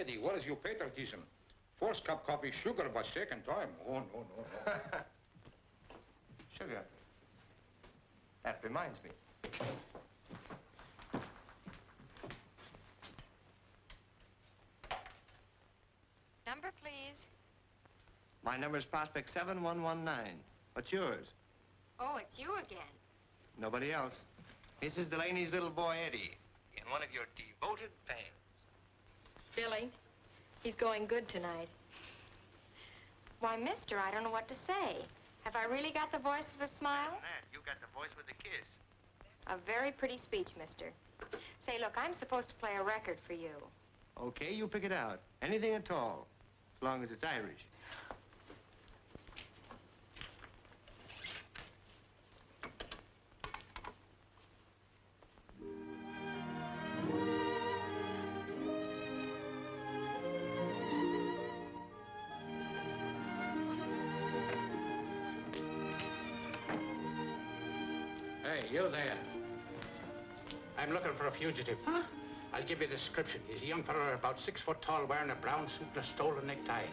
Eddie, what is your patriotism? First cup coffee, sugar, but second time. Oh, no. Sugar. That reminds me. Number, please. My number is Prospect 7119. What's yours? Oh, it's you again. Nobody else. This is Delaney's little boy, Eddie, in one of your devoted fans. Billy, he's going good tonight. Why, mister, I don't know what to say. Have I really got the voice with a smile? You got the voice with a kiss. A very pretty speech, mister. Say, look, I'm supposed to play a record for you. Okay, you pick it out. Anything at all, as long as it's Irish. Hey, you there. I'm looking for a fugitive. Huh? I'll give you a description. He's a young fellow about 6 foot tall, wearing a brown suit and a stolen necktie.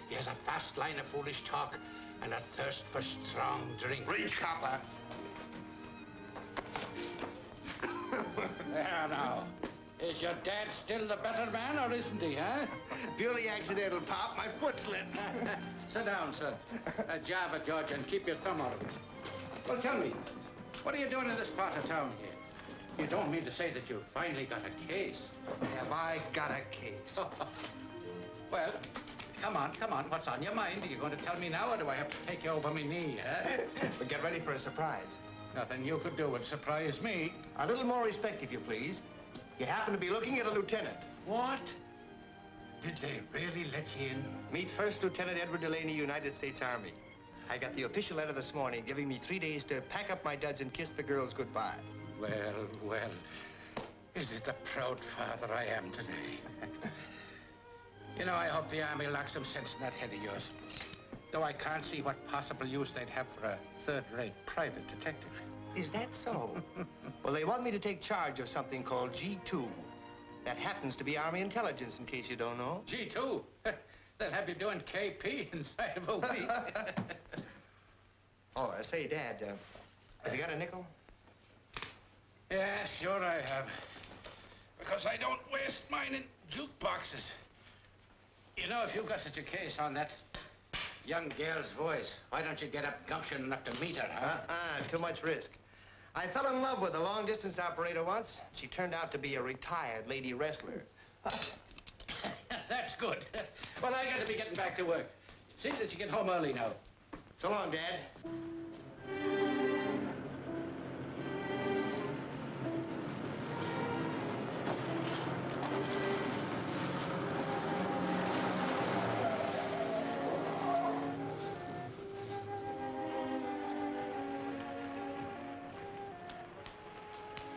He has a fast line of foolish talk and a thirst for strong drink. Reach, copper. There now. Is your dad still the better man, or isn't he, huh? Purely accidental, Pop. My foot slipped. Sit down, son. Java, George, and keep your thumb out of it. Well, tell me, what are you doing in this part of town here? You don't mean to say that you finally got a case? Have I got a case? Well, come on. What's on your mind? Are you going to tell me now, or do I have to take you over my knee, huh? But get ready for a surprise. Nothing you could do would surprise me. A little more respect, if you please. You happen to be looking at a lieutenant. What? Did they really let you in? Meet First Lieutenant Edward Delaney, United States Army. I got the official letter this morning giving me 3 days to pack up my duds and kiss the girls goodbye. Well, is it the proud father I am today? You know, I hope the Army locks some sense in that head of yours. Though I can't see what possible use they'd have for a third-rate private detective. Is that so? Well, they want me to take charge of something called G2. That happens to be Army intelligence, in case you don't know. G2? They'll have you doing KP inside of a week. Oh, say, Dad, have you got a nickel? Yeah, sure I have. Because I don't waste mine in jukeboxes. You know, if you've got such a case on that young girl's voice, why don't you get up gumption enough to meet her, huh? Too much risk. I fell in love with a long-distance operator once. She turned out to be a retired lady wrestler. That's good. Well, I got to be getting back to work. See that you get home early now. So long, Dad.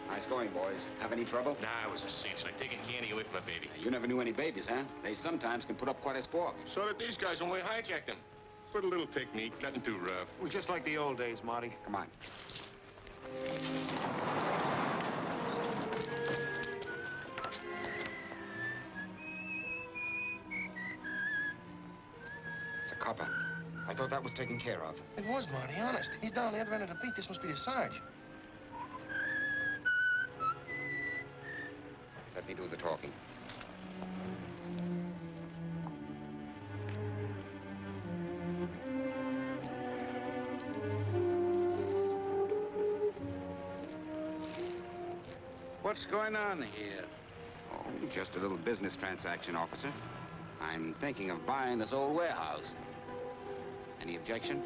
Nice going, boys. Have any trouble? Nah, it was a cinch. Like taking candy away from a baby. You never knew any babies, huh? They sometimes can put up quite a squawk. So did these guys when we hijacked them. Put a little technique, nothing too rough. Well, just like the old days, Marty. Come on. It's a copper. I thought that was taken care of. It was, Marty, honest. He's down the other end of the beat. This must be the Sarge. Let me do the talking. What's going on here? Oh, just a little business transaction, officer. I'm thinking of buying this old warehouse. Any objection?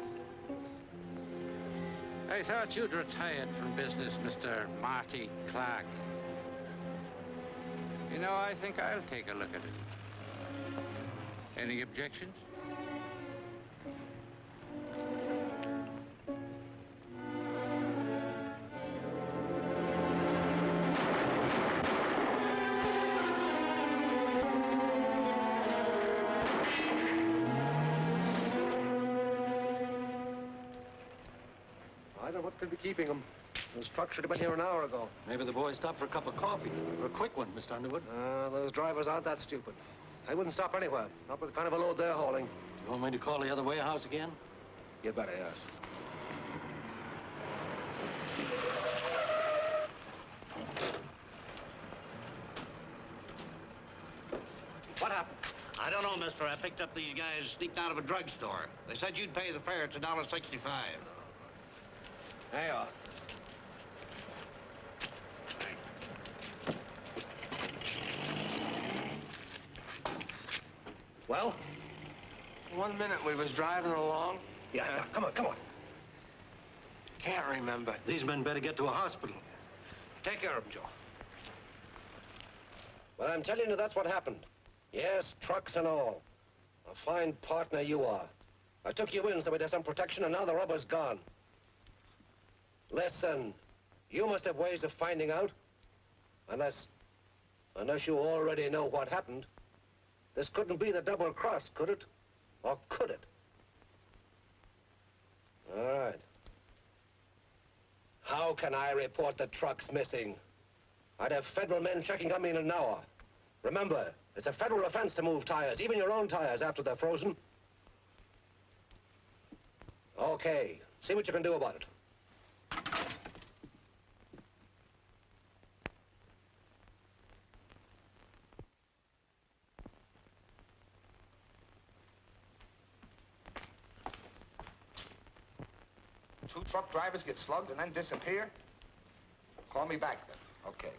I thought you'd retired from business, Mr. Marty Clark. You know, I think I'll take a look at it. Any objections? I don't know what could be keeping them. Those trucks should have been here an hour ago. Maybe the boys stopped for a cup of coffee. Or a quick one, Mr. Underwood. Those drivers aren't that stupid. I wouldn't stop anywhere. Not with the kind of a load they're hauling. You want me to call the other warehouse again? You better, yes. What happened? I don't know, mister. I picked up these guys sneaked out of a drugstore. They said you'd pay the fare. It's $1.65. There you are. Well? 1 minute we was driving along. Yeah, come on, come on. Can't remember. These men better get to a hospital. Take care of them, Joe. Well, I'm telling you, that's what happened. Yes, trucks and all. A fine partner you are. I took you in so we'd have some protection, and now the rubber's gone. Listen, you must have ways of finding out. Unless you already know what happened. This couldn't be the double cross, could it? Or could it? All right. How can I report the trucks missing? I'd have federal men checking on me in an hour. Remember, it's a federal offense to move tires, even your own tires after they're frozen. Okay, see what you can do about it. Two truck drivers get slugged and then disappear? Call me back then. Okay.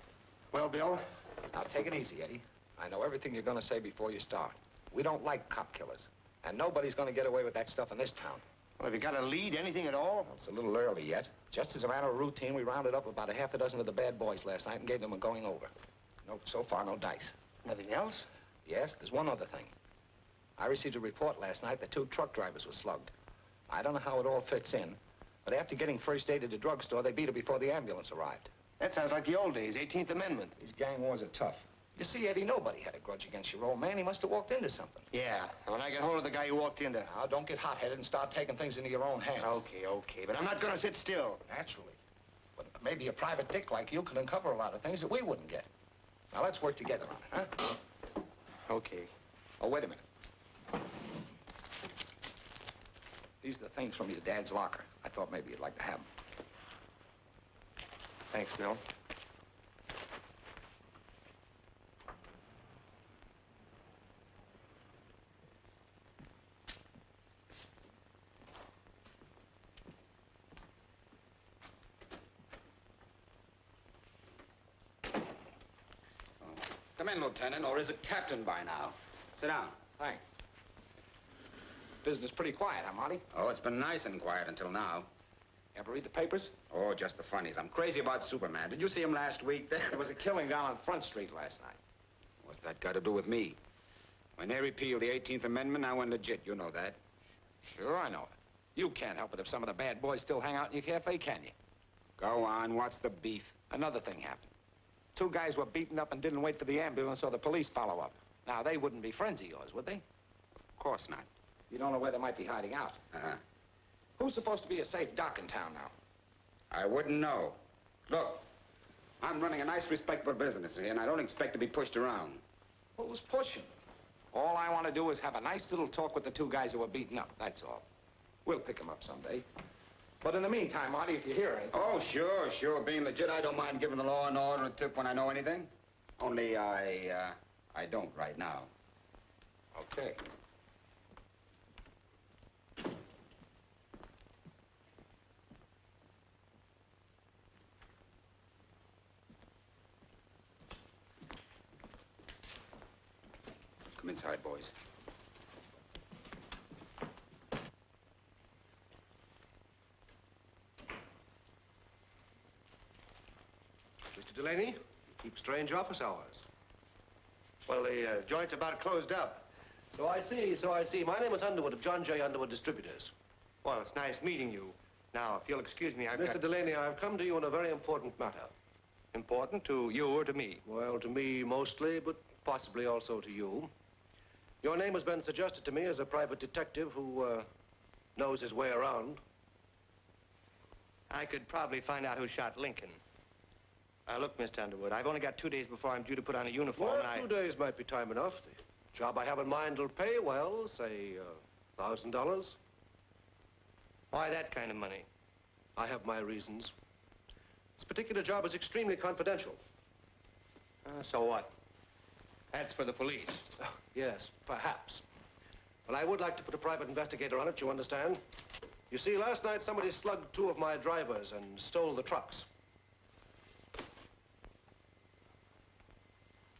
Well, Bill? Now, take it easy, Eddie. I know everything you're going to say before you start. We don't like cop killers. And nobody's going to get away with that stuff in this town. Well, have you got a lead, anything at all? Well, it's a little early yet. Just as a matter of routine, we rounded up about a half a dozen of the bad boys last night and gave them a going over. No, so far, no dice. Nothing else? Yes, there's one other thing. I received a report last night that 2 truck drivers were slugged. I don't know how it all fits in, but after getting first aid at the drugstore, they beat her before the ambulance arrived. That sounds like the old days, 18th Amendment. These gang wars are tough. You see, Eddie, nobody had a grudge against your old man. He must have walked into something. Yeah, when I get hold of the guy who walked in there. Now, don't get hot-headed and start taking things into your own hands. Okay, but I'm not gonna sit still. Naturally. But maybe a private dick like you could uncover a lot of things that we wouldn't get. Now, let's work together on it, huh? Okay. Oh, wait a minute. These are the things from your dad's locker. I thought maybe you'd like to have them. Thanks, Bill. Come in, Lieutenant, or is it Captain by now? Sit down. Thanks. Business pretty quiet, huh, Marty? Oh, it's been nice and quiet until now. Ever read the papers? Oh, just the funnies. I'm crazy about Superman. Did you see him last week? There was a killing down on Front Street last night. What's that got to do with me? When they repealed the 18th Amendment, I went legit. You know that. Sure, I know it. You can't help it if some of the bad boys still hang out in your cafe, can you? Go on. What's the beef? Another thing happened. 2 guys were beaten up and didn't wait for the ambulance or the police follow up. Now, they wouldn't be friends of yours, would they? Of course not. You don't know where they might be hiding out. Uh-huh. Who's supposed to be a safe doc in town now? I wouldn't know. Look, I'm running a nice, respectable business here, and I don't expect to be pushed around. Who's pushing? All I want to do is have a nice little talk with the 2 guys who were beaten up, that's all. We'll pick them up someday. But in the meantime, Marty, if you hear anything... Oh, sure. Being legit, I don't mind giving the law and order a tip when I know anything. Only I don't right now. Okay. Come inside, boys. Mr. Delaney, you keep strange office hours. Well, the joint's about closed up. So I see. My name is Underwood of John J. Underwood Distributors. Well, it's nice meeting you. Now, if you'll excuse me, Mr. Delaney, I've come to you on a very important matter. Important to you or to me? Well, to me mostly, but possibly also to you. Your name has been suggested to me as a private detective who knows his way around. I could probably find out who shot Lincoln. Look, Mr. Underwood, I've only got 2 days before I'm due to put on a uniform, Well, and 2 days might be time enough. The Job I have in mind will pay well, say, $1,000. Why that kind of money? I have my reasons. This particular job is extremely confidential. So what? That's for the police. Yes, perhaps. But I would like to put a private investigator on it, you understand? You see, last night somebody slugged 2 of my drivers and stole the trucks.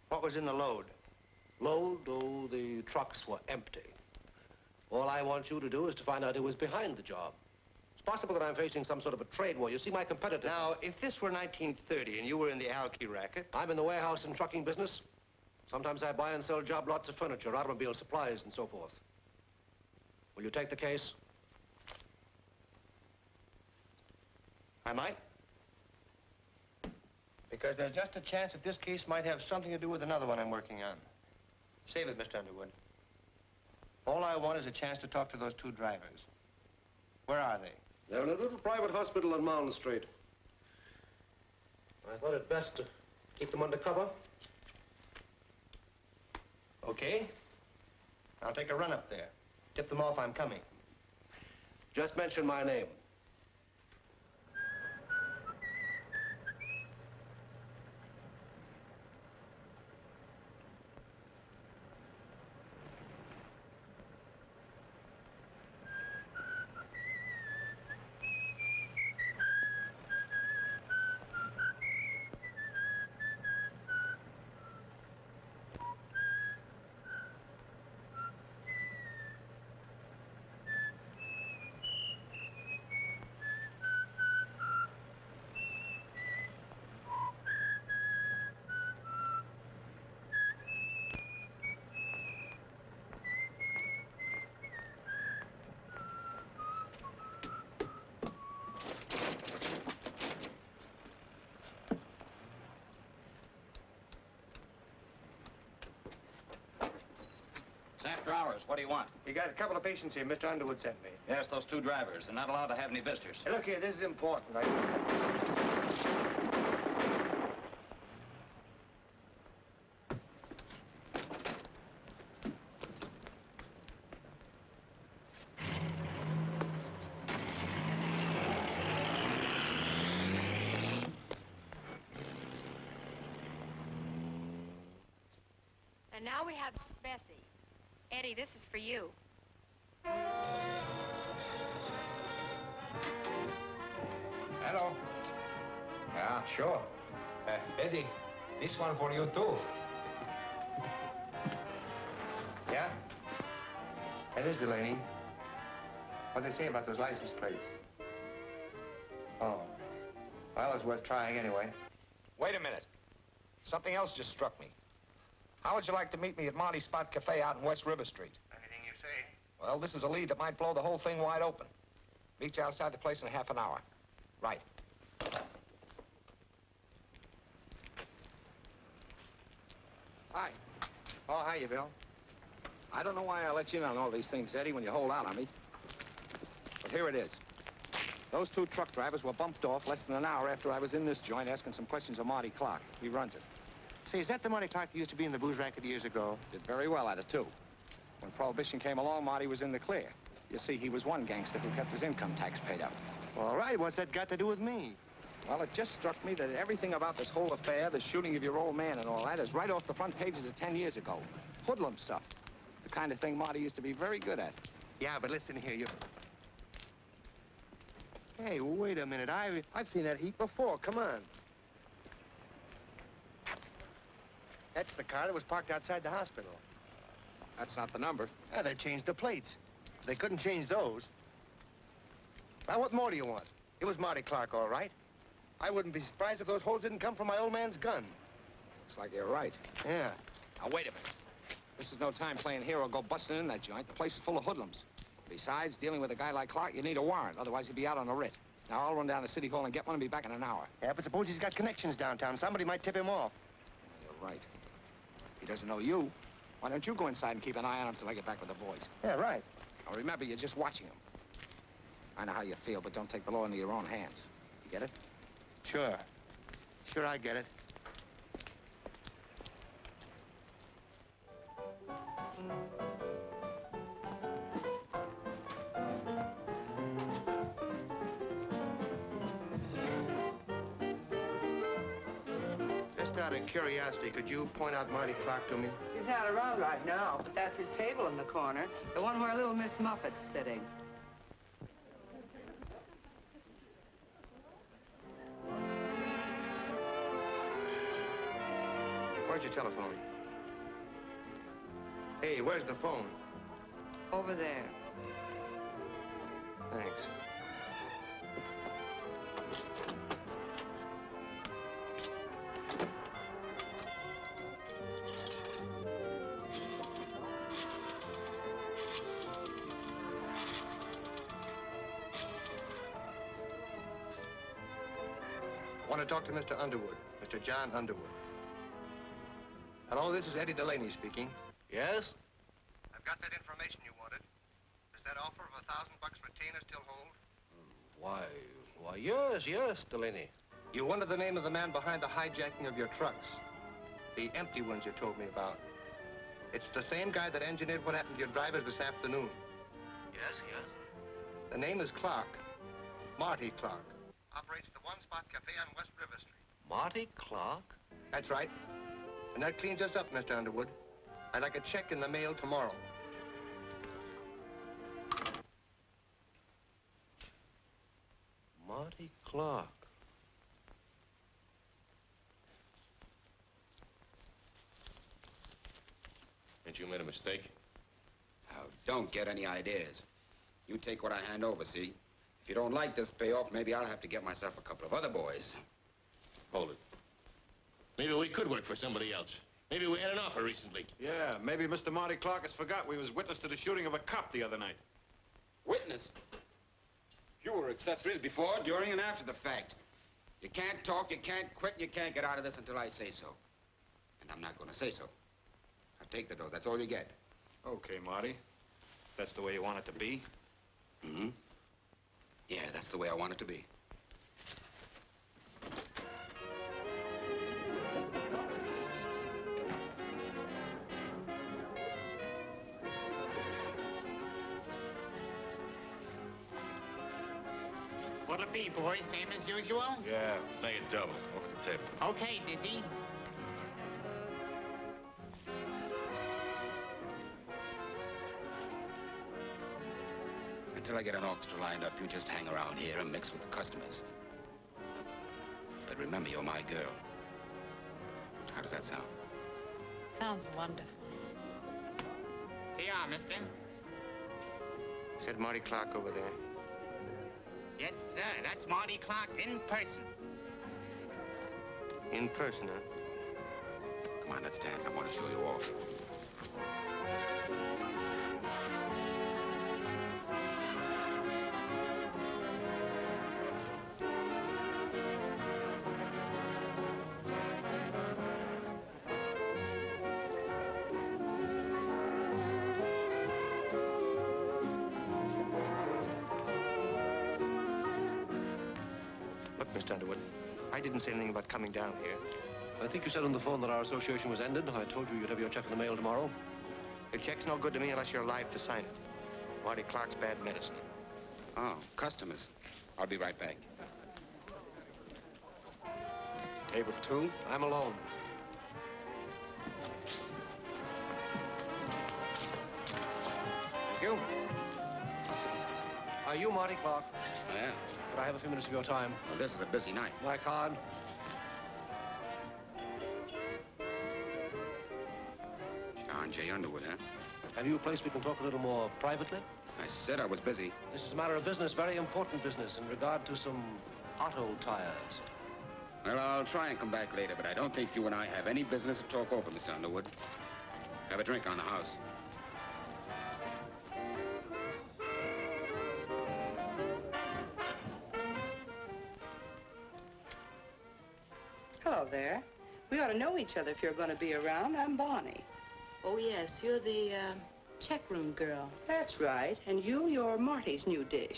What was in the load? Load? Oh, the trucks were empty. All I want you to do is to find out who was behind the job. It's possible that I'm facing some sort of a trade war. You see, my competitor... Now, if this were 1930 and you were in the alky racket... I'm in the warehouse and trucking business. Sometimes I buy and sell job lots of furniture, automobile supplies, and so forth. Will you take the case? I might. Because there's just a chance that this case might have something to do with another one I'm working on. Save it, Mr. Underwood. All I want is a chance to talk to those 2 drivers. Where are they? They're in a little private hospital on Mound Street. I thought it best to keep them under cover. Okay. I'll take a run up there. Tip them off I'm coming. Just mention my name. After hours. What do you want? You got a couple of patients here Mr. Underwood sent me. Yes, those 2 drivers. They're not allowed to have any visitors. Hey, look here, this is important. And now we have Bessie. Eddie, this is for you. Hello. Yeah, sure. Eddie, this one for you, too. Yeah? That is Delaney. What'd they say about those license plates? Oh. Well, it's worth trying anyway. Wait a minute. Something else just struck me. How would you like to meet me at Monty's Spot Cafe out in West River Street? Anything you say. Well, this is a lead that might blow the whole thing wide open. Meet you outside the place in half an hour. Right. Hi. Oh, hiya, Bill. I don't know why I let you in on all these things, Eddie, when you hold out on me. But here it is. Those 2 truck drivers were bumped off less than an hour after I was in this joint asking some questions of Marty Clark. He runs it. Say, is that the Marty Clark who used to be in the booze racket years ago? Did very well at it, too. When Prohibition came along, Marty was in the clear. You see, he was one gangster who kept his income tax paid up. All right, what's that got to do with me? Well, it just struck me that everything about this whole affair, the shooting of your old man and all that, is right off the front pages of 10 years ago. Hoodlum stuff. The kind of thing Marty used to be very good at. Yeah, but listen here, you... Hey, wait a minute. I've seen that heap before. Come on. That's the car that was parked outside the hospital. That's not the number. Yeah, they changed the plates. They couldn't change those. Now, what more do you want? It was Marty Clark, all right. I wouldn't be surprised if those holes didn't come from my old man's gun. Looks like you're right. Yeah. Now, wait a minute. This is no time playing hero. Go busting in that joint. The place is full of hoodlums. Besides, dealing with a guy like Clark, you need a warrant. Otherwise, he'll be out on a writ. Now, I'll run down to City Hall and get one and be back in an hour. Yeah, but suppose he's got connections downtown. Somebody might tip him off. You're right. He doesn't know you. Why don't you go inside and keep an eye on him till I get back with the boys? Yeah, right. Now, remember, you're just watching him. I know how you feel, but don't take the law into your own hands. You get it? Sure. Sure, I get it. Just out of curiosity, could you point out Marty Clark to me? He's not around right now, but that's his table in the corner. The one where little Miss Muffet's sitting. Where's your telephone? Hey, where's the phone? Over there. Thanks. I want to talk to Mr. Underwood, Mr. John Underwood. Hello, this is Eddie Delaney speaking. Yes? I've got that information you wanted. Does that offer of $1,000 retainer still hold? Why, yes, Delaney. You wanted the name of the man behind the hijacking of your trucks. The empty ones you told me about. It's the same guy that engineered what happened to your drivers this afternoon. Yes. The name is Clark. Marty Clark. Operates the One Spot Cafe on West River Street. Marty Clark? That's right. And that cleans us up, Mr. Underwood. I'd like a check in the mail tomorrow. Marty Clark. Ain't you made a mistake? Now, don't get any ideas. You take what I hand over, see? If you don't like this payoff, maybe I'll have to get myself a couple of other boys. Hold it. Maybe we could work for somebody else. Maybe we had an offer recently. Yeah, maybe Mr. Marty Clark has forgot we was witness to the shooting of a cop the other night. Witness? You were accessories before, during, and after the fact. You can't talk, you can't quit, you can't get out of this until I say so. And I'm not going to say so. Now take the dough, that's all you get. Okay, Marty. That's the way you want it to be? Mm-hmm. Yeah, that's the way I want it to be. What'll it be, boys? Same as usual? Yeah. Make it double. Off the table. Okay, Dizzy. Until I get an orchestra lined up, you just hang around here and mix with the customers. But remember, you're my girl. How does that sound? Sounds wonderful. Here you are, mister. Said Marty Clark over there. Yes, sir. That's Marty Clark in person. In person, huh? Come on, let's dance. I want to show you off. Look, Mr. Underwood, I didn't say anything about coming down here. I think you said on the phone that our association was ended. I told you you'd have your check in the mail tomorrow. The check's no good to me unless you're alive to sign it. Marty Clark's bad medicine. Oh, customers. I'll be right back. Table for two. I'm alone. Thank you. Are you Marty Clark? I am. Could I have a few minutes of your time? Well, this is a busy night. My card. John J. Underwood, huh? Have you a place we can talk a little more privately? I said I was busy. This is a matter of business, very important business, in regard to some auto tires. Well, I'll try and come back later, but I don't think you and I have any business to talk over, Mr. Underwood. Have a drink on the house. Hello there. We ought to know each other if you're going to be around. I'm Bonnie. Oh, yes, you're the check room girl. That's right. And you're Marty's new dish.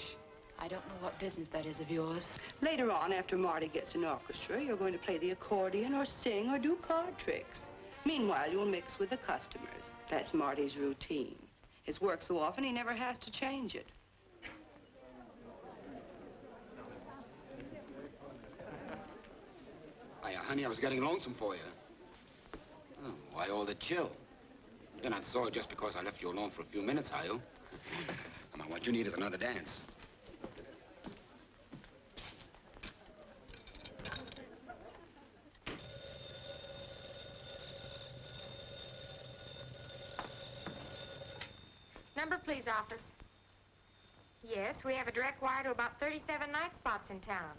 I don't know what business that is of yours. Later on, after Marty gets an orchestra, you're going to play the accordion or sing or do card tricks. Meanwhile, you'll mix with the customers. That's Marty's routine. His work so often, he never has to change it. Hiya, honey, I was getting lonesome for you. Oh, why all the chill? You're not sore just because I left you alone for a few minutes, are you? Come on, what you need is another dance. Number, please, office. Yes, we have a direct wire to about 37 night spots in town.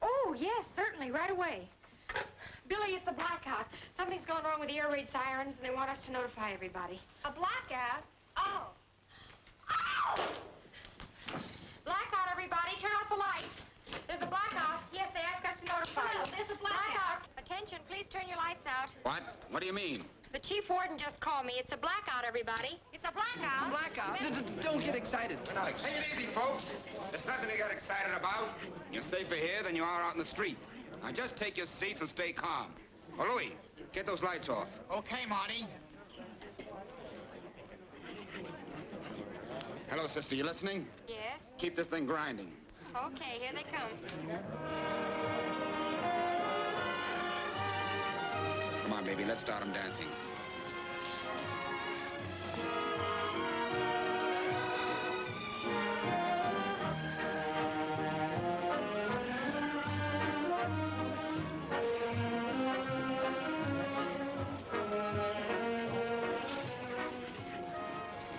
Oh, yes, certainly, right away. Billy, it's a blackout. Something's gone wrong with the air raid sirens, and they want us to notify everybody. A blackout? Oh. Oh! Blackout, everybody. Turn off the lights. There's a blackout. Yes, they asked us to notify you. There's a blackout. Attention, please turn your lights out. What? What do you mean? The chief warden just called me. It's a blackout, everybody. It's a blackout. Blackout? Don't get excited. We're not excited. Take it easy, folks. There's nothing to get excited about. You're safer here than you are out in the street. Now, just take your seats and stay calm. Oh, Louis, get those lights off. Okay, Marty. Hello, sister, you listening? Yes? Keep this thing grinding. Okay, here they come. Come on, baby, let's start them dancing.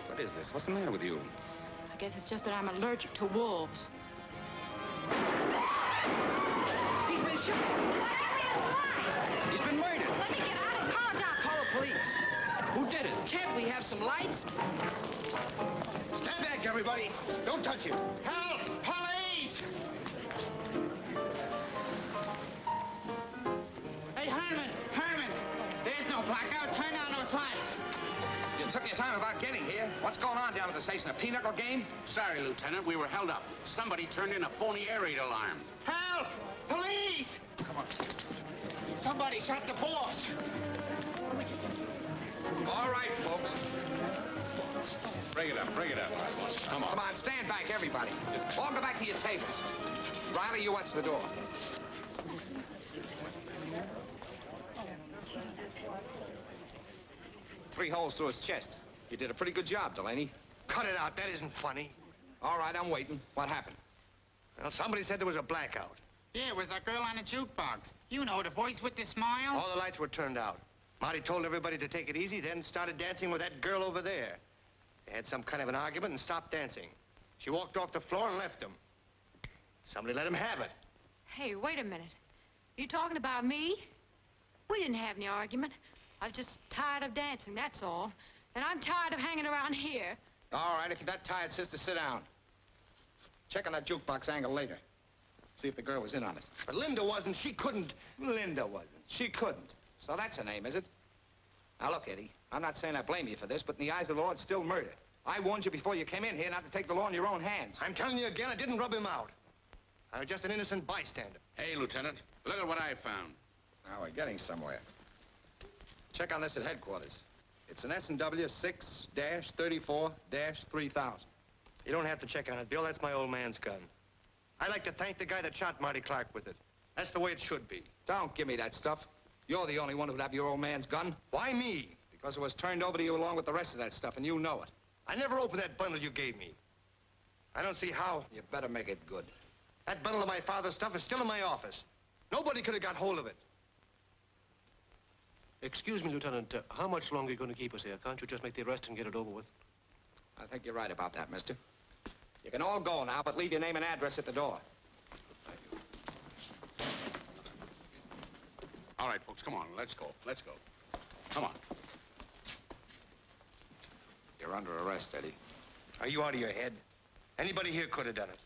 What is this? What's the matter with you? I guess it's just that I'm allergic to wolves. He's been shot. He's been murdered. Let me get out. Call a doctor. Call the police. Who did it? Can't we have some lights? Stand back, everybody. Don't touch him. Help! Police! Hey, Herman! There's no blackout. Turn down those lights. You took your time about getting here. What's going on down at the station? A pinochle game? Sorry, Lieutenant. We were held up. Somebody turned in a phony air raid alarm. Help! Police! Come on. Somebody shot the boss. All right, folks. Bring it up. Come on. Come on, stand back, everybody. All go back to your tables. Riley, you watch the door. Three holes through his chest. You did a pretty good job, Delaney. Cut it out. That isn't funny. All right, I'm waiting. What happened? Well, somebody said there was a blackout. Yeah, it was a girl on a jukebox. You know, the voice with the smile. All the lights were turned out. Marty told everybody to take it easy, then started dancing with that girl over there. They had some kind of an argument and stopped dancing. She walked off the floor and left him. Somebody let him have it. Hey, wait a minute. You talking about me? We didn't have any argument. I was just tired of dancing, that's all. And I'm tired of hanging around here. All right, if you're not tired, sister, sit down. Check on that jukebox angle later. See if the girl was in on it. But Linda wasn't. She couldn't. Linda wasn't. She couldn't. So that's her name, is it? Now, look, Eddie, I'm not saying I blame you for this, but in the eyes of the law, it's still murder. I warned you before you came in here not to take the law in your own hands. I'm telling you again, I didn't rub him out. I was just an innocent bystander. Hey, Lieutenant, look at what I found. Now, we're getting somewhere. Check on this at headquarters. It's an S&W 6-34-3000. You don't have to check on it, Bill. That's my old man's gun. I'd like to thank the guy that shot Marty Clark with it. That's the way it should be. Don't give me that stuff. You're the only one who'd have your old man's gun. Why me? Because it was turned over to you along with the rest of that stuff, and you know it. I never opened that bundle you gave me. I don't see how. You better make it good. That bundle of my father's stuff is still in my office. Nobody could have got hold of it. Excuse me, Lieutenant. How much longer are you going to keep us here? Can't you just make the arrest and get it over with? I think you're right about that, mister. You can all go now, but leave your name and address at the door. Thank you. All right, folks, come on. Let's go. Come on. You're under arrest, Eddie. Are you out of your head? Anybody here could have done it.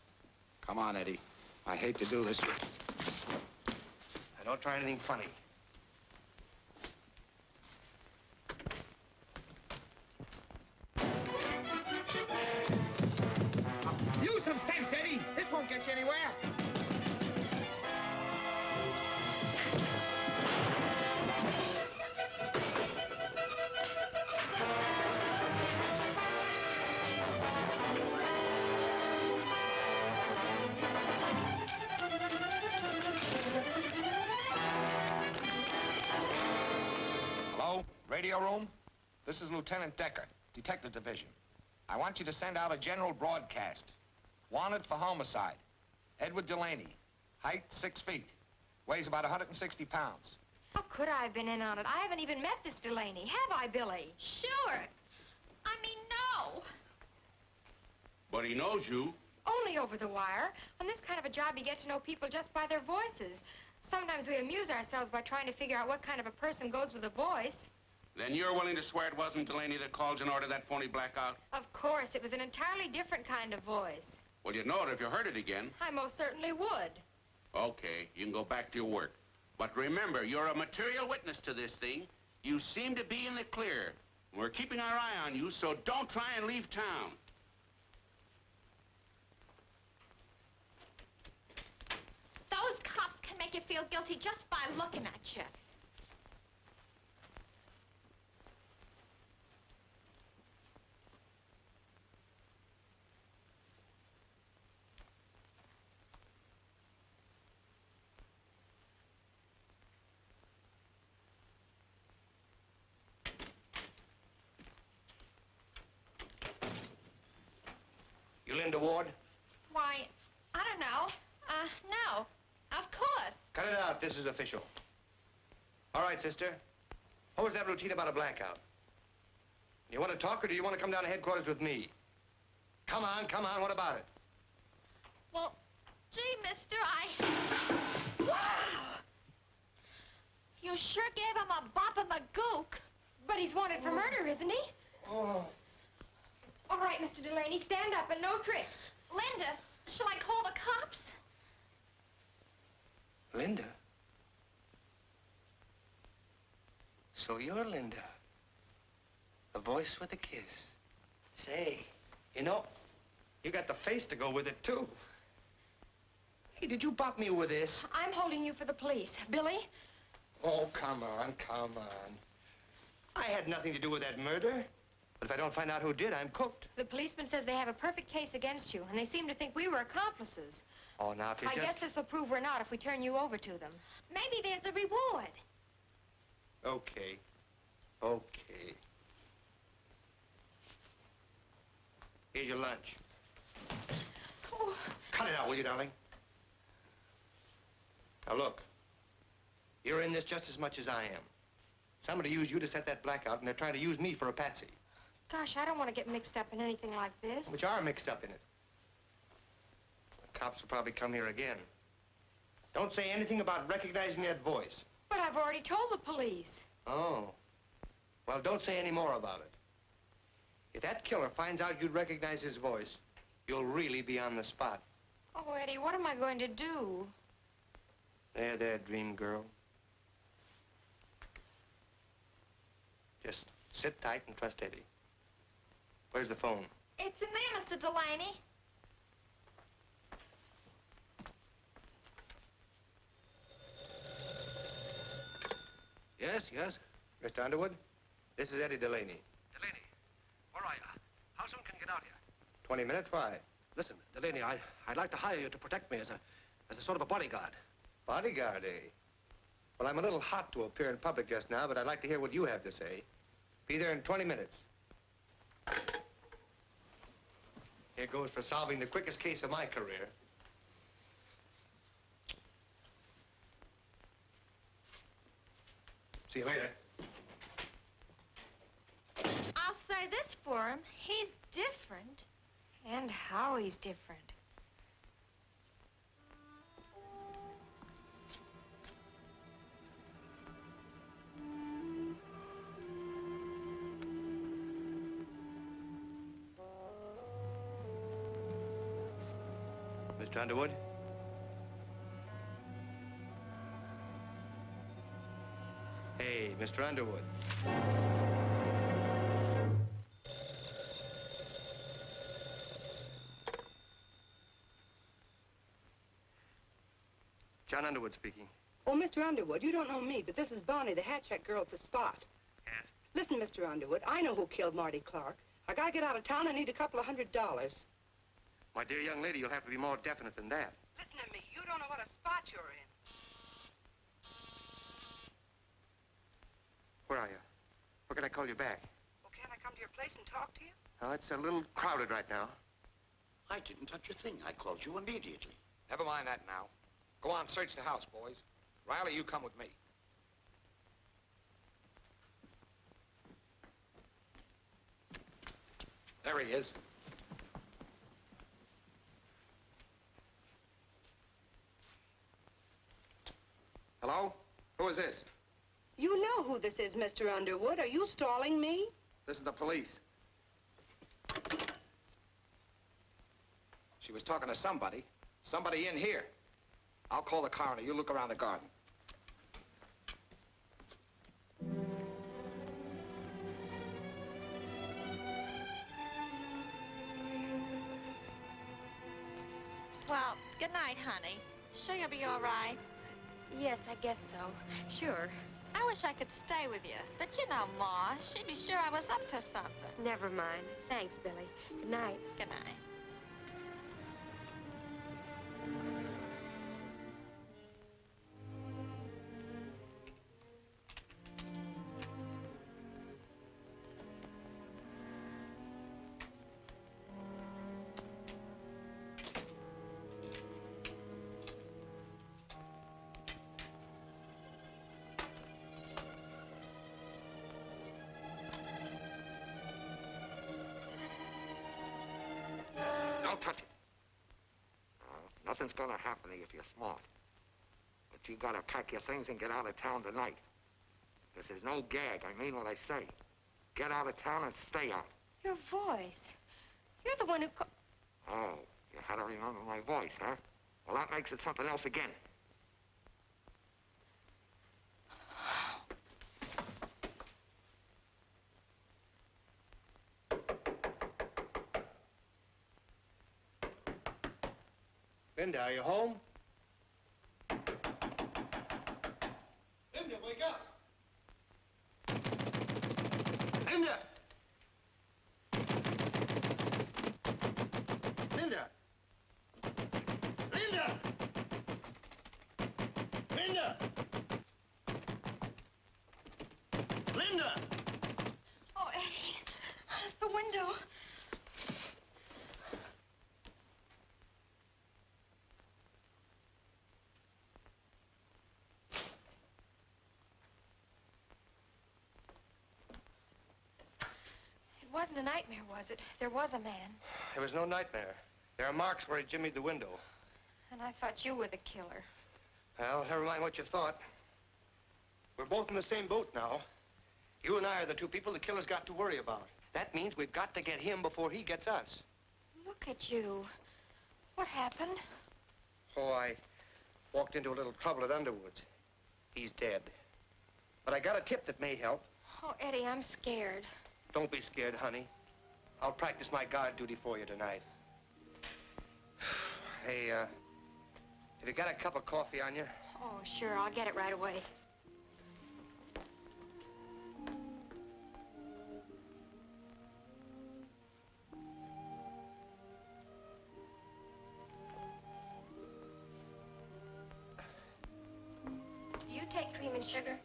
Come on, Eddie. I hate to do this. Now, don't try anything funny. Use some sense, Eddie. This won't get you anywhere. Radio room? This is Lieutenant Decker, Detective Division. I want you to send out a general broadcast. Wanted for homicide. Edward Delaney. Height, 6 feet. Weighs about 160 pounds. How could I have been in on it? I haven't even met this Delaney. Have I, Billy? Sure. I mean, no. But he knows you. Only over the wire. On this kind of a job, you get to know people just by their voices. Sometimes we amuse ourselves by trying to figure out what kind of a person goes with a voice. Then you're willing to swear it wasn't Delaney that called and ordered that phony blackout? Of course, it was an entirely different kind of voice. Well, you'd know it if you heard it again. I most certainly would. Okay, you can go back to your work. But remember, you're a material witness to this thing. You seem to be in the clear. We're keeping our eye on you, so don't try and leave town. Those cops can make you feel guilty just by looking at you. You Linda Ward? Why, I don't know. No. Of course. Cut it out. This is official. All right, sister. What was that routine about a blackout? You want to talk, or do you want to come down to headquarters with me? Come on, come on. What about it? Well, gee, mister, Wow! You sure gave him a bop in the gook. But he's wanted for murder, isn't he? Oh. All right, Mr. Delaney, stand up and no tricks. Linda, shall I call the cops? Linda? So you're Linda. The voice with a kiss. Say, you know, you got the face to go with it, too. Hey, did you bop me with this? I'm holding you for the police. Billy? Oh, come on, come on. I had nothing to do with that murder. But if I don't find out who did, I'm cooked. The policeman says they have a perfect case against you, and they seem to think we were accomplices. Oh, now, if you I guess this will prove we're not if we turn you over to them. Maybe there's a reward. Okay. Okay. Here's your lunch. Oh. Cut it out, will you, darling? Now, look. You're in this just as much as I am. Somebody used you to set that blackout, and they're trying to use me for a patsy. Gosh, I don't want to get mixed up in anything like this. But you are mixed up in it. The cops will probably come here again. Don't say anything about recognizing that voice. But I've already told the police. Oh. Well, don't say any more about it. If that killer finds out you'd recognize his voice, you'll really be on the spot. Oh, Eddie, what am I going to do? There, there, dream girl. Just sit tight and trust Eddie. Where's the phone? It's in there, Mr. Delaney. Yes, yes. Mr. Underwood, this is Eddie Delaney. Delaney, where are you? How soon can you get out here? 20 minutes, why? Listen, Delaney, I'd like to hire you to protect me as a sort of a bodyguard. Bodyguard, eh? Well, I'm a little hot to appear in public just now, but I'd like to hear what you have to say. Be there in 20 minutes. Here goes for solving the quickest case of my career. See you later. I'll say this for him. He's different. And how he's different. Mr. Underwood? Hey, Mr. Underwood. John Underwood speaking. Oh, Mr. Underwood, you don't know me, but this is Bonnie, the hat check girl at the spot. Yes? Listen, Mr. Underwood, I know who killed Marty Clark. I gotta get out of town. I need $200. My dear young lady, you'll have to be more definite than that. Listen to me. You don't know what a spot you're in. Where are you? Or can I call you back? Well, can't I come to your place and talk to you? Oh, it's a little crowded right now. I didn't touch a thing. I called you immediately. Never mind that now. Go on, search the house, boys. Riley, you come with me. There he is. Hello? Who is this? You know who this is, Mr. Underwood. Are you stalling me? This is the police. She was talking to somebody. Somebody in here. I'll call the coroner. You look around the garden. Well, good night, honey. Sure you'll be all right? Yes, I guess so. Sure. I wish I could stay with you. But you know, Ma, she'd be sure I was up to something. Never mind. Thanks, Billy. Good night. Good night. Don't touch it. Nothing's gonna happen to you if you're smart. But you gotta pack your things and get out of town tonight. This is no gag. I mean what I say. Get out of town and stay out. Your voice. You're the one who Oh, you had to remember my voice, huh? Well, that makes it something else again. Linda, are you home? Linda, wake up! Linda! Linda! Linda! Linda! Linda! Oh, Eddie, out of the window. It wasn't a nightmare, was it? There was a man. There was no nightmare. There are marks where he jimmied the window. And I thought you were the killer. Well, never mind what you thought. We're both in the same boat now. You and I are the two people the killer's got to worry about. That means we've got to get him before he gets us. Look at you. What happened? Oh, I walked into a little trouble at Underwood's. He's dead. But I got a tip that may help. Oh, Eddie, I'm scared. Don't be scared, honey. I'll practice my guard duty for you tonight. Hey, have you got a cup of coffee on you? Oh, sure. I'll get it right away. Do you take cream and sugar?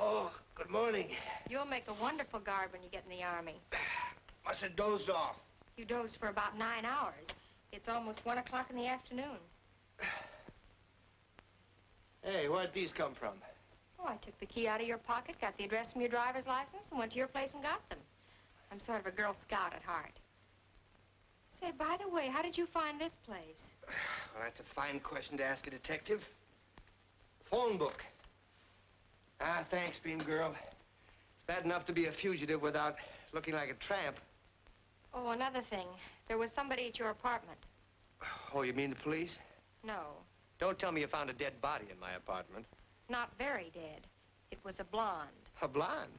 Oh, good morning. You'll make a wonderful guard when you get in the Army. Must have dozed off. You dozed for about 9 hours. It's almost 1 o'clock in the afternoon. Hey, where'd these come from? Oh, I took the key out of your pocket, got the address from your driver's license, and went to your place and got them. I'm sort of a Girl Scout at heart. Say, by the way, how did you find this place? Well, that's a fine question to ask a detective. Phone book. Ah, thanks, beam girl. It's bad enough to be a fugitive without looking like a tramp. Oh, another thing. There was somebody at your apartment. Oh, you mean the police? No, Don't tell me you found a dead body in my apartment. not very dead. It was a blonde. A blonde?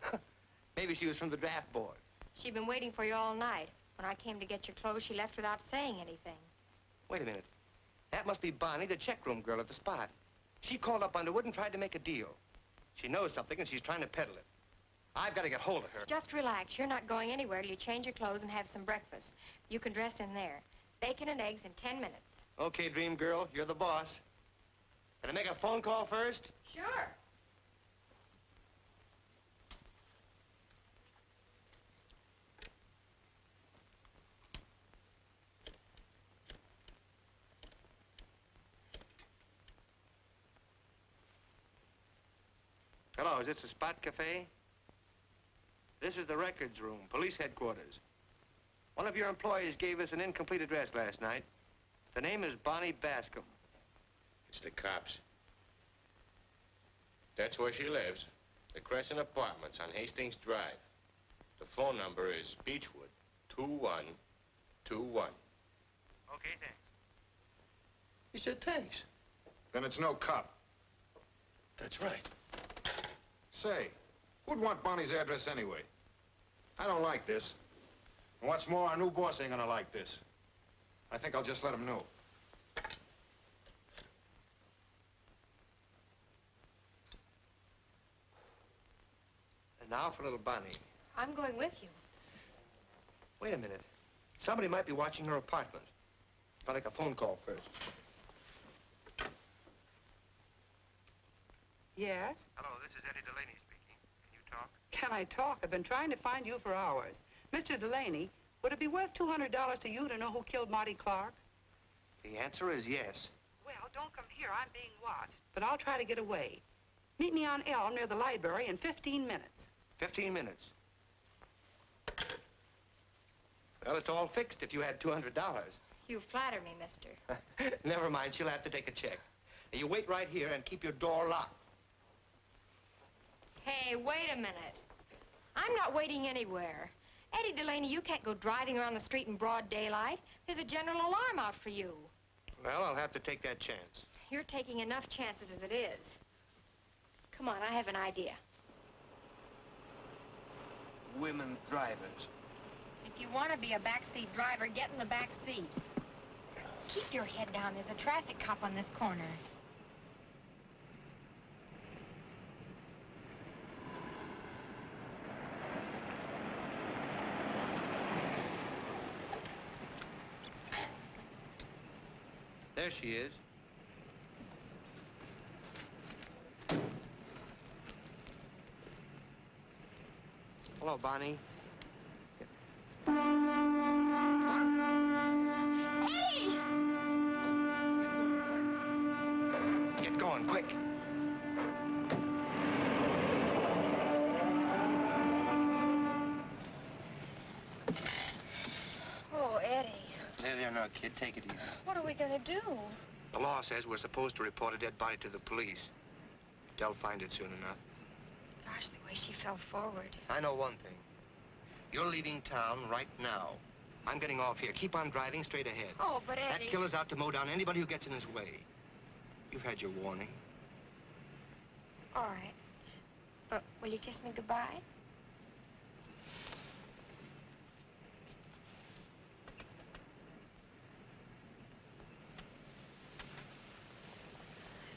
Maybe she was from the draft board. She'd been waiting for you all night. When I came to get your clothes, she left without saying anything. Wait a minute. That must be Bonnie, the checkroom girl at the spot. She called up Underwood and tried to make a deal. She knows something and she's trying to peddle it. I've got to get hold of her. Just relax. You're not going anywhere till you change your clothes and have some breakfast. You can dress in there. Bacon and eggs in 10 minutes. Okay, dream girl, you're the boss. Can I make a phone call first? Sure. Hello, is this the Spot Cafe? This is the records room, police headquarters. One of your employees gave us an incomplete address last night. The name is Bonnie Bascom. It's the cops. That's where she lives. The Crescent Apartments on Hastings Drive. The phone number is Beechwood 2121. Okay, thanks. He said thanks. Then it's no cop. That's right. Say, who'd want Bonnie's address anyway? I don't like this. And what's more, our new boss ain't gonna like this. I think I'll just let him know. And now for little Bonnie. I'm going with you. Wait a minute. Somebody might be watching her apartment. I'll make a phone call first. Yes? Hello, this is Eddie Delaney speaking. Can you talk? Can I talk? I've been trying to find you for hours. Mr. Delaney, would it be worth $200 to you to know who killed Marty Clark? The answer is yes. Well, don't come here. I'm being watched. But I'll try to get away. Meet me on Elm near the library in 15 minutes. 15 minutes. Well, it's all fixed if you had $200. You flatter me, mister. Never mind, she'll have to take a check. Now, you wait right here and keep your door locked. Hey, wait a minute. I'm not waiting anywhere. Eddie Delaney, you can't go driving around the street in broad daylight. There's a general alarm out for you. Well, I'll have to take that chance. You're taking enough chances as it is. Come on, I have an idea. Women drivers. If you want to be a backseat driver, get in the back seat. Keep your head down. There's a traffic cop on this corner. There she is. Hello, Bonnie. Eddie! Get going, quick. Oh, Eddie. There, no, kid. Take it easy. What are we going to do? The law says we're supposed to report a dead body to the police. They'll find it soon enough. Gosh, the way she fell forward. I know one thing. You're leaving town right now. I'm getting off here. Keep on driving straight ahead. Oh, but Eddie... That killer's out to mow down anybody who gets in his way. You've had your warning. All right. But will you kiss me goodbye?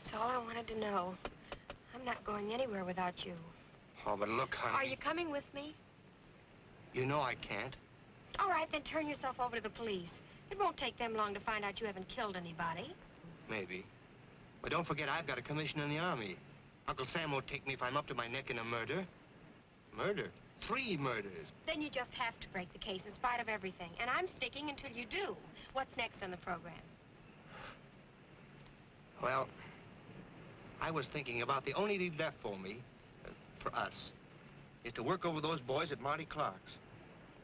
That's all I wanted to know. I'm not going anywhere without you. Oh, but look, honey. Are you coming with me? You know I can't. All right, then turn yourself over to the police. It won't take them long to find out you haven't killed anybody. Maybe. But don't forget, I've got a commission in the Army. Uncle Sam won't take me if I'm up to my neck in a murder. Murder? 3 murders. Then you just have to break the case in spite of everything. And I'm sticking until you do. What's next on the program? Well, I was thinking about the only lead left for me, for us, is to work over those boys at Marty Clark's.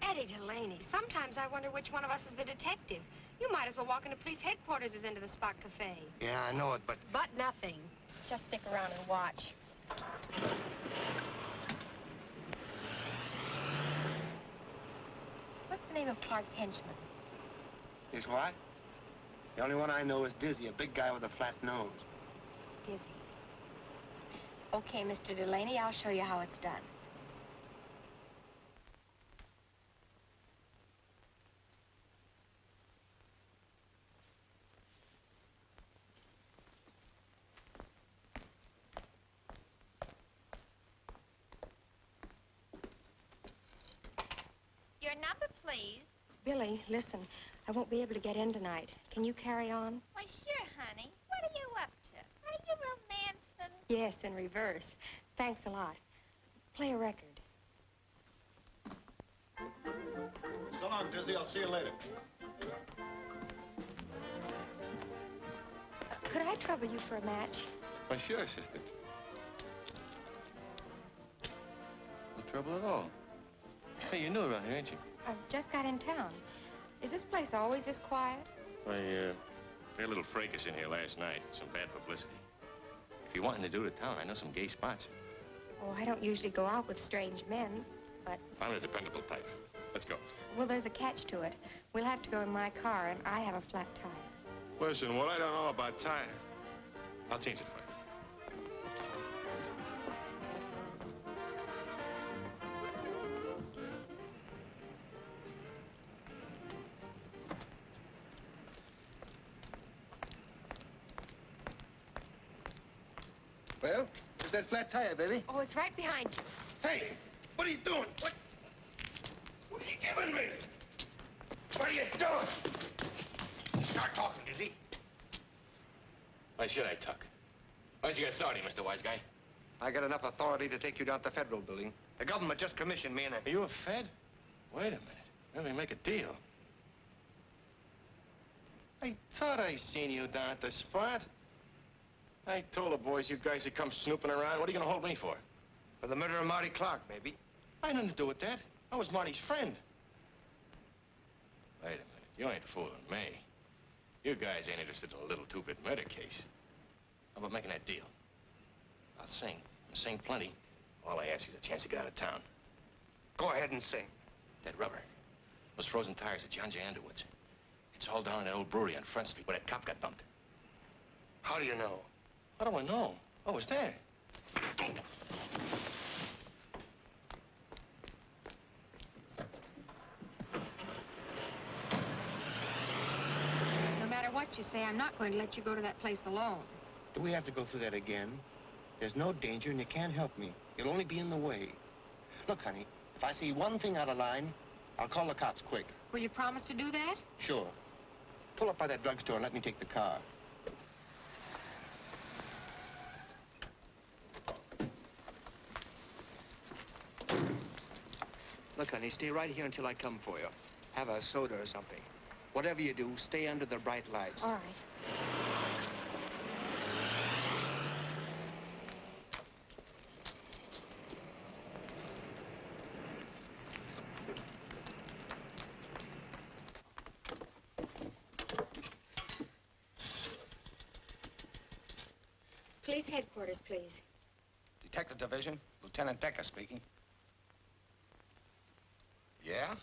Eddie Delaney, sometimes I wonder which one of us is the detective. You might as well walk into police headquarters as into the Spot Cafe. Yeah, I know it, but... But nothing. Just stick around and watch. of Clark's henchmen? Is what? The only one I know is Dizzy, a big guy with a flat nose. Dizzy. Okay, Mr. Delaney, I'll show you how it's done. Your number, please. Billy, listen, I won't be able to get in tonight. Can you carry on? Why, sure, honey. What are you up to? Are you romancing? Yes, in reverse. Thanks a lot. Play a record. So long, Dizzy. I'll see you later. Could I trouble you for a match? Why, sure, sister. No trouble at all. Hey, you're new around here, ain't you? I've just got in town. Is this place always this quiet? We had a little fracas in here last night. Some bad publicity. If you're wanting to do the town, I know some gay spots. Oh, I don't usually go out with strange men, but... Found a dependable type. Let's go. Well, there's a catch to it. We'll have to go in my car, and I have a flat tire. Listen, what I don't know about tire, I'll change it for you. Well, is that flat tire, baby? Oh, it's right behind you. Hey, what are you doing? What are you giving me? What are you doing? Start talking, Dizzy. Why should I talk? Why's you got authority, Mr. Wise Guy? I got enough authority to take you down to the Federal building. The government just commissioned me and Are you a Fed? Wait a minute. Let me make a deal. I thought I seen you down at the spot. I told the boys you guys had come snooping around. What are you gonna hold me for? For the murder of Marty Clark, maybe. I had nothing to do with that. I was Marty's friend. Wait a minute. You ain't fooling me. You guys ain't interested in a little two-bit murder case. How about making that deal? I'll sing. I'll sing plenty. All I ask is a chance to get out of town. Go ahead and sing. That rubber. Those frozen tires at John J. Underwood's. It's all down in that old brewery on Front Street where that cop got bumped. How do you know? How do I know? I was there. No matter what you say, I'm not going to let you go to that place alone. Do we have to go through that again? There's no danger, and you can't help me. You'll only be in the way. Look, honey, if I see one thing out of line, I'll call the cops quick. Will you promise to do that? Sure. Pull up by that drugstore and let me take the car. Look, honey, stay right here until I come for you. Have a soda or something. Whatever you do, stay under the bright lights. All right. Police headquarters, please. Detective Division, Lieutenant Decker speaking. Yeah?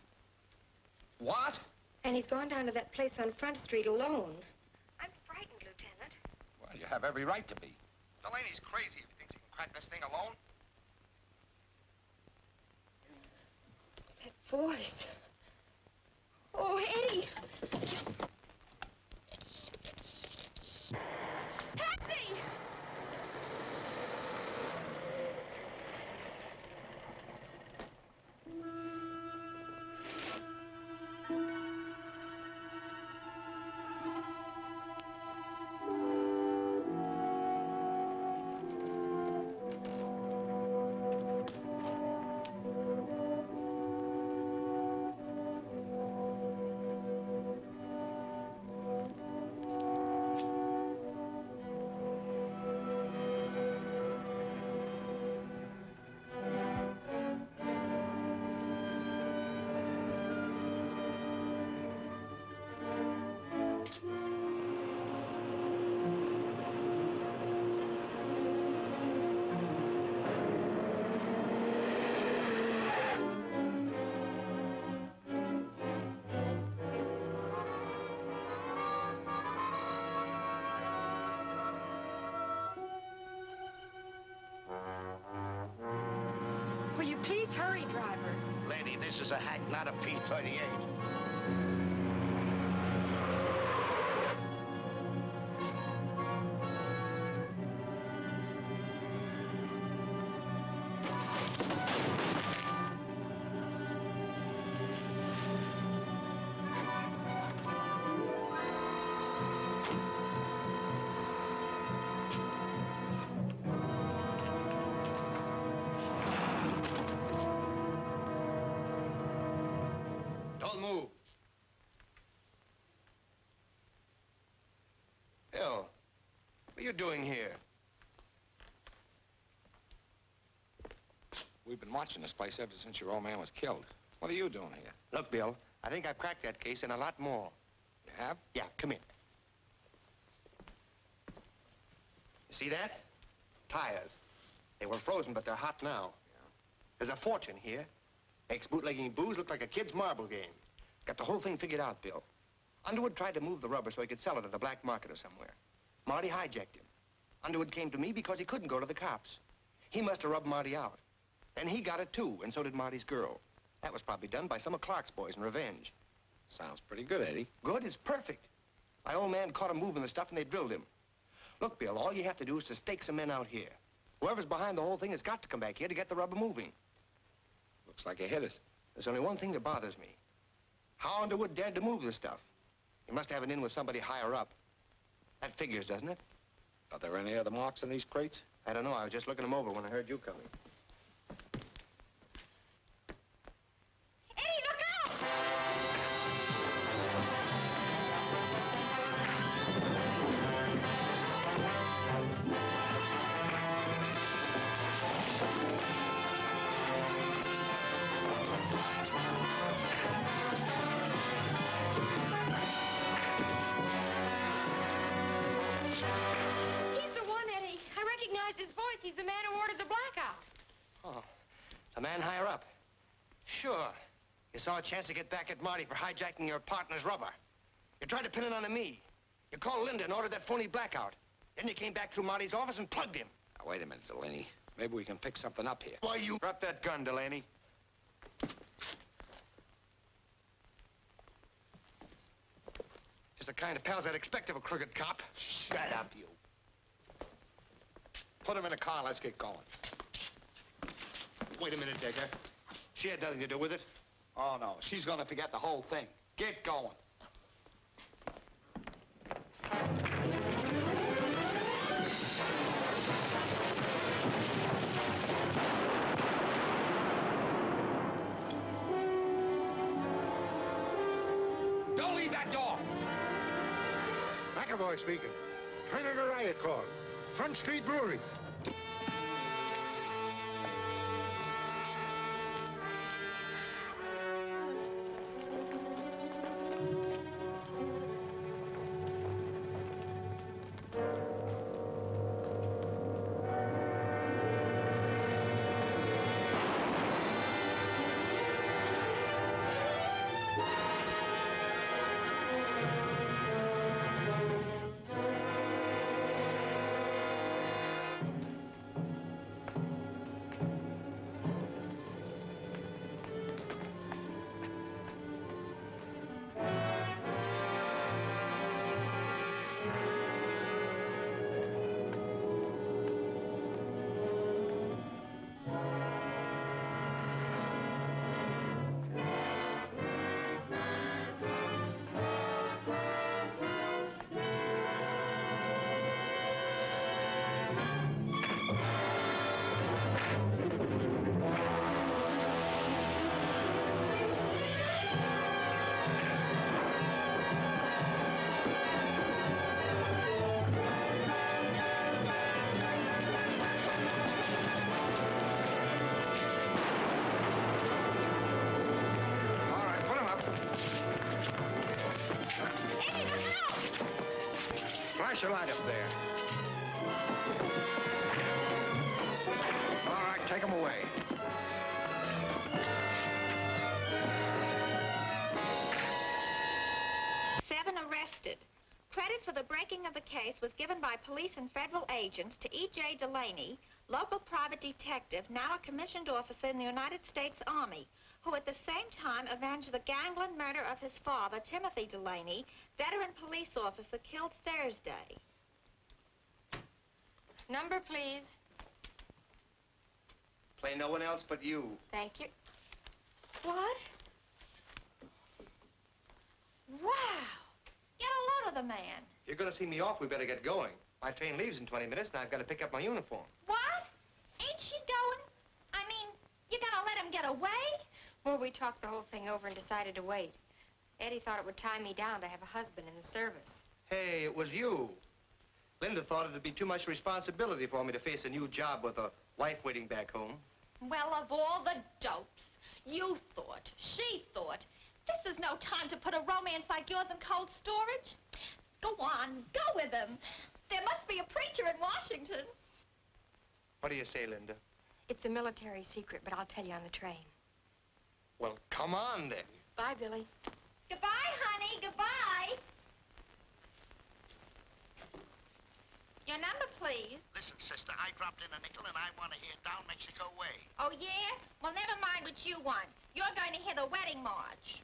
What? And he's gone down to that place on Front Street alone. I'm frightened, Lieutenant. Well, you have every right to be. Delaney's crazy if he thinks he can crack this thing alone. That voice. Oh, Eddie! Taxi! Will you please hurry, driver? Lady, this is a hack, not a P-38. Don't move. Erle, what are you doing here? We've been watching this place ever since your old man was killed. What are you doing here? Look, Bill, I think I've cracked that case and a lot more. You have? Yeah, come in. You see that? Tires. They were frozen, but they're hot now. Yeah. There's a fortune here. Makes bootlegging booze look like a kid's marble game. Got the whole thing figured out, Bill. Underwood tried to move the rubber so he could sell it at the black market or somewhere. Marty hijacked him. Underwood came to me because he couldn't go to the cops. He must have rubbed Marty out. Then he got it, too, and so did Marty's girl. That was probably done by some of Clark's boys in revenge. Sounds pretty good, Eddie. Good is perfect. My old man caught him moving the stuff, and they drilled him. Look, Bill, all you have to do is to stake some men out here. Whoever's behind the whole thing has got to come back here to get the rubber moving. Looks like you hit it. There's only one thing that bothers me. How Underwood dared to move the stuff? He must have it in with somebody higher up. That figures, doesn't it? Are there any other marks in these crates? I don't know. I was just looking them over when I heard you coming. Eddie, look out! He's the one, Eddie. I recognized his voice. He's the man who ordered the blackout. Oh, the man higher up. Sure. You saw a chance to get back at Marty for hijacking your partner's rubber. You tried to pin it on me. You called Linda and ordered that phony blackout. Then you came back through Marty's office and plugged him. Now, wait a minute, Delaney. Maybe we can pick something up here. Why, you... Drop that gun, Delaney. Just the kind of pals I'd expect of a crooked cop. Shut up, you. Put him in a car. Let's get going. Wait a minute, Digger. She had nothing to do with it. Oh, no. She's going to forget the whole thing. Get going. Don't leave that door. McAvoy speaking. Kind of a riot call. Front Street Brewery. Flash your light up there. All right, take them away. Seven arrested. Credit for the break making of the case was given by police and federal agents to E.J. Delaney, local private detective, now a commissioned officer in the United States Army, who at the same time avenged the gangland murder of his father, Timothy Delaney, veteran police officer killed Thursday. Number, please. Play no one else but you. Thank you. What? Wow. Get a load of the man. If you're going to see me off, we better get going. My train leaves in 20 minutes, and I've got to pick up my uniform. What? Ain't she going? I mean, you gonna let him get away? Well, we talked the whole thing over and decided to wait. Eddie thought it would tie me down to have a husband in the service. Hey, it was you. Linda thought it'd be too much responsibility for me to face a new job with a wife waiting back home. Well, of all the dopes. You thought, she thought. This is no time to put a romance like yours in cold storage. Go on, go with him. There must be a preacher in Washington. What do you say, Linda? It's a military secret, but I'll tell you on the train. Well, come on, then. Bye, Billy. Goodbye, honey, goodbye. Your number, please. Listen, sister, I dropped in a nickel and I want to hear Down Mexico Way. Oh, yeah? Well, never mind what you want. You're going to hear the wedding march.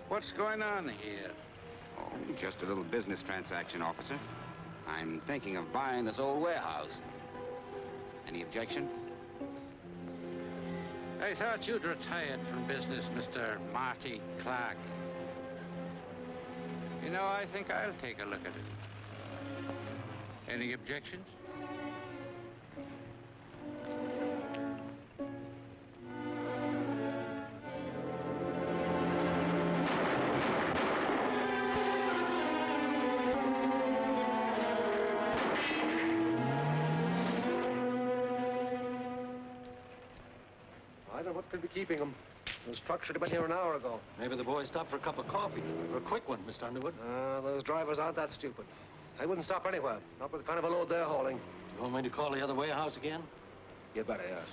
What's going on here? Oh, just a little business transaction, officer. I'm thinking of buying this old warehouse. Any objection? I thought you'd retired from business, Mr. Marty Clark. You know, I think I'll take a look at it. Any objections? I don't know what could be keeping them. Those trucks should have been here an hour ago. Maybe the boys stopped for a cup of coffee. Or a quick one, Mr. Underwood. Those drivers aren't that stupid. They wouldn't stop anywhere. Not with the kind of a load they're hauling. You want me to call the other warehouse again? You better, yes.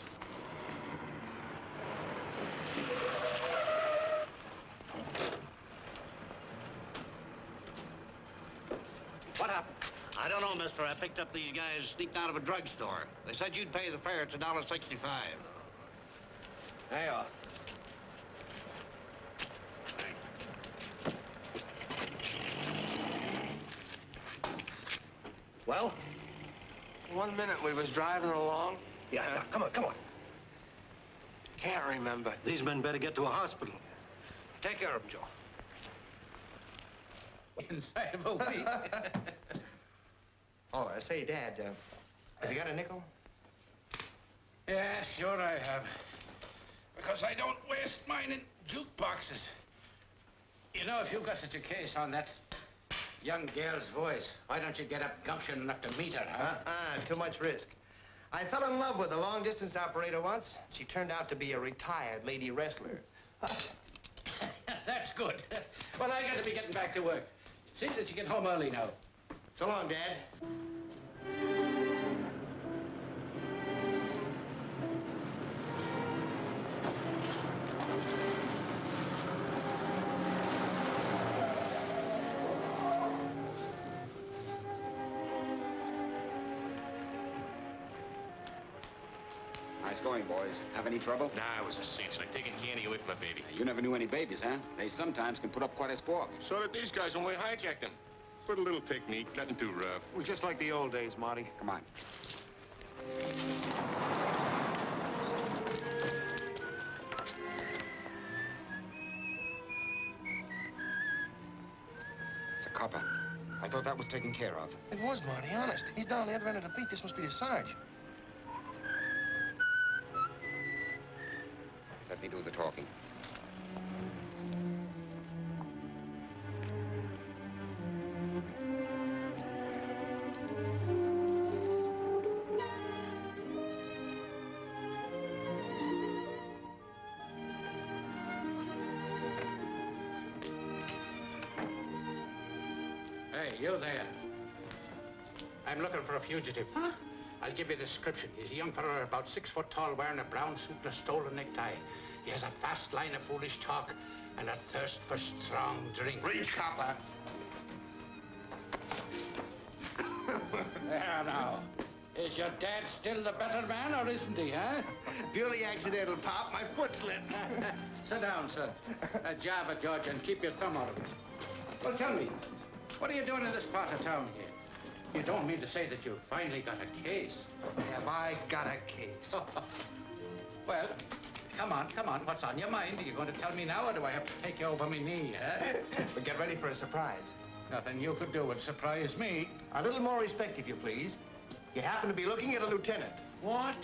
What happened? I don't know, mister. I picked up these guys sneaked out of a drugstore. They said you'd pay the fare. It's $1.65. There you are. Well? 1 minute we was driving along. Yeah, come on, come on. Can't remember. These men better get to a hospital. Take care of them, Joe. Inside of a week. Oh, say, Dad, have you got a nickel? Yeah, sure I have. Because I don't waste mine in jukeboxes. You know, if you've got such a case on that young girl's voice, why don't you get up gumption enough to meet her, huh? Too much risk. I fell in love with a long-distance operator once. She turned out to be a retired lady wrestler. That's good. Well, I got to be getting back to work. See that you get home early now. So long, Dad. Nice going, boys. Have any trouble? Nah, it was a cinch, like taking candy away from a baby. You never knew any babies, huh? They sometimes can put up quite a squawk. So did these guys when we hijacked them. Put a little technique, nothing too rough. It was just like the old days, Marty. Come on. It's a copper. I thought that was taken care of. It was, Marty, honest. He's down the other end of the beat. This must be the Sarge. Let me do the talking. You there. I'm looking for a fugitive. Huh? I'll give you a description. He's a young fellow about 6 foot tall, wearing a brown suit and a stolen necktie. He has a fast line of foolish talk and a thirst for strong drink. Reach, copper. There now. Is your dad still the better man, or isn't he, huh? Purely accidental, Pop. My foot slipped. Sit down, sir. Java, George, and keep your thumb out of it. Well, tell me, what are you doing in this part of town here? You don't mean to say that you've finally got a case? Have I got a case? Well, come on. What's on your mind? Are you going to tell me now, or do I have to take you over my knee, huh? But get ready for a surprise. Nothing you could do would surprise me. A little more respect, if you please. You happen to be looking at a lieutenant. What?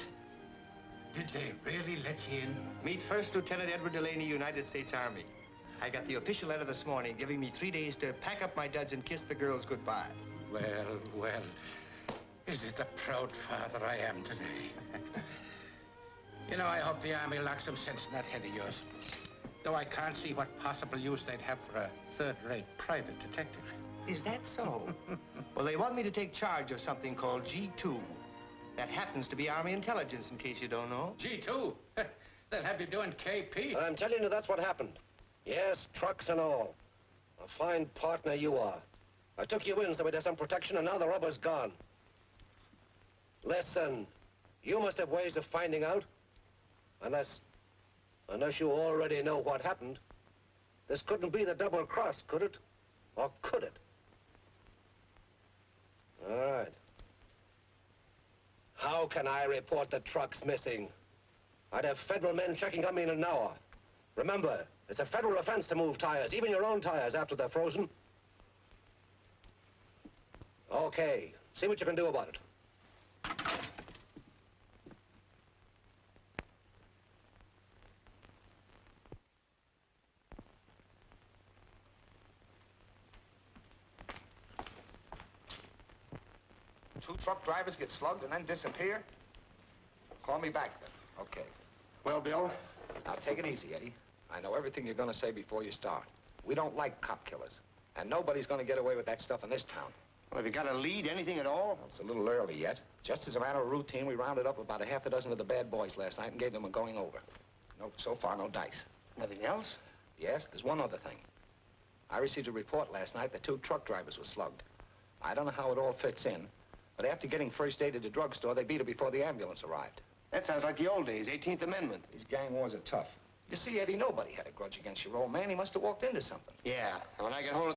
Did they really let you in? Meet First Lieutenant Edward Delaney, United States Army. I got the official letter this morning giving me 3 days to pack up my duds and kiss the girls goodbye. Well, is it the proud father I am today? You know, I hope the Army locks some sense in that head of yours. Though I can't see what possible use they'd have for a third-rate private detective. Is that so? Well, they want me to take charge of something called G2. That happens to be Army intelligence, in case you don't know. G2? They'll have you doing KP. I'm telling you, that's what happened. Yes, trucks and all. A fine partner you are. I took you in so we'd have some protection, and now the rubber's gone. Listen, you must have ways of finding out. Unless you already know what happened. This couldn't be the double cross, could it? Or could it? All right. How can I report the truck's missing? I'd have federal men checking on me in an hour. Remember, it's a federal offense to move tires, even your own tires, after they're frozen. Okay, see what you can do about it. Two truck drivers get slugged and then disappear? Call me back then. Okay. Well, Bill? Now, take it easy, Eddie. I know everything you're going to say before you start. We don't like cop killers. And nobody's going to get away with that stuff in this town. Well, have you got a lead, anything at all? Well, it's a little early yet. Just as a matter of routine, we rounded up about a half a dozen of the bad boys last night and gave them a going over. No, so far, no dice. Nothing else? Yes, there's one other thing. I received a report last night that 2 truck drivers were slugged. I don't know how it all fits in, but after getting first aid at the drugstore, they beat her before the ambulance arrived. That sounds like the old days, 18th Amendment. These gang wars are tough. You see, Eddie, nobody had a grudge against your old man. He must have walked into something. Yeah, and when I get hold of...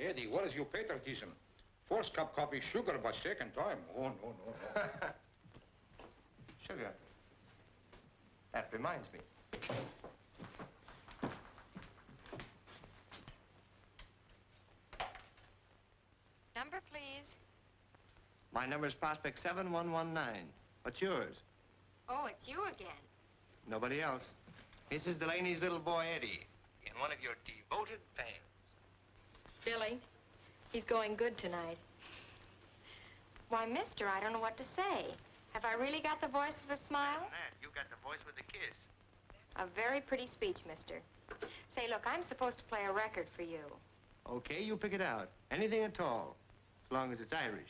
Eddie, what is your patriotism? First cup coffee sugar, but second time. Oh, no. Sugar. That reminds me. Number, please. My number's Prospect 7119. What's yours? Oh, it's you again. Nobody else. This is Delaney's little boy, Eddie, and one of your devoted fans. Billy, he's going good tonight. Why, mister, I don't know what to say. Have I really got the voice with a smile? You got the voice with a kiss. A very pretty speech, mister. Say, look, I'm supposed to play a record for you. Okay, you pick it out. Anything at all, as long as it's Irish.